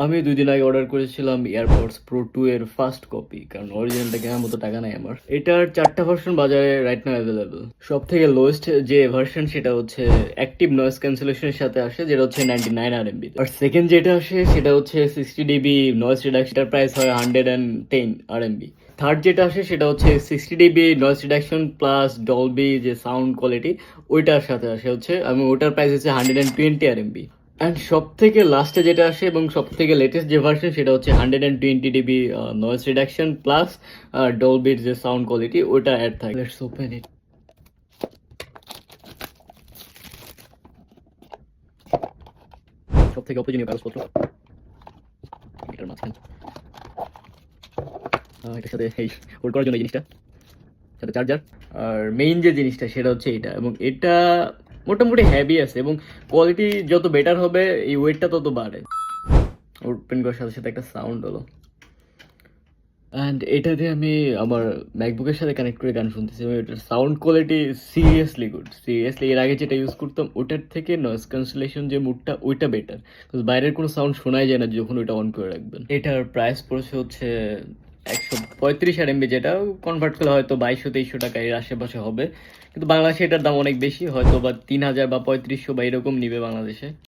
আমি 2 দিন আগে অর্ডার করেছিলাম এয়ারপডস প্রো 2 এর ফার্স্ট কপি, কারণ অরিজিনালটা কেনার মতো টাকা নাই আমার। এটার 4টা ভার্সন বাজারে রাইট নাও অ্যাভেলেবল। সব থেকে লোয়েস্ট যে ভার্সন সেটা হচ্ছে অ্যাক্টিভ নয়েজ ক্যান্সেলেশনের সাথে আসে, যেটা হচ্ছে 99 RMB। আর সেকেন্ড যেটা আসে সেটা হচ্ছে 60 ডিবি নয়েজ রিডাকশন, প্রাইস হয় 110 RMB। থার্ড যেটা আসে সেটা হচ্ছে 60 DB noise reduction plus Dolby যে সাউন্ড কোয়ালিটি, ওইটার সাথে আসে হচ্ছে, এবং ওটার প্রাইস হচ্ছে 120 RMB। অ্যান্ড সব থেকে লাস্টে যেটা আসে এবং সব থেকে লেটেস্ট যে ভার্সন সেটা হচ্ছে 120 ডিবি নয়েজ রিডাকশন প্লাস ডলবির যে সাউন্ড কোয়ালিটি, ওটা অ্যাড থাকে। Let's open it. সব থেকে অপ্রয়োজনীয় কাগজপত্র এটার মাঝখানে, এটার সাথে এই হোল্ড করার জন্য এই জিনিসটা, সাথে চার্জার। আর মেইন যে জিনিসটা সেটা হচ্ছে এটা, এবং এটা মোটামুটি হ্যাভি আছে, এবং কোয়ালিটি যত বেটার হবে এই ওয়েটটা তত বাড়ে। ওপেন করার সাথে সাথে একটা সাউন্ড হলো, অ্যান্ড এটা দিয়ে আমি আমার ম্যাকবুকের সাথে কানেক্ট করে গান শুনতেছি, এবং এটার sound quality seriously good. Seriously এর আগে যেটা ইউজ করতাম ওটার থেকে নয়েজ ক্যান্সেলেশন যে মুডটা ওইটা বেটার, বিকজ বাইরের কোনো সাউন্ড শোনাই যায় না যখন ওইটা অন করে রাখবেন। এটার প্রাইস পড়েছে হচ্ছে 135 RMB, যেটা কনভার্ট করলে হয়তো 2200-2300 টাকা এর আশেপাশে হবে, কিন্তু বাংলাদেশে এটার দাম অনেক বেশি, হয়তো বা 3000 বা 3500 বা এরকম নিবে বাংলাদেশে।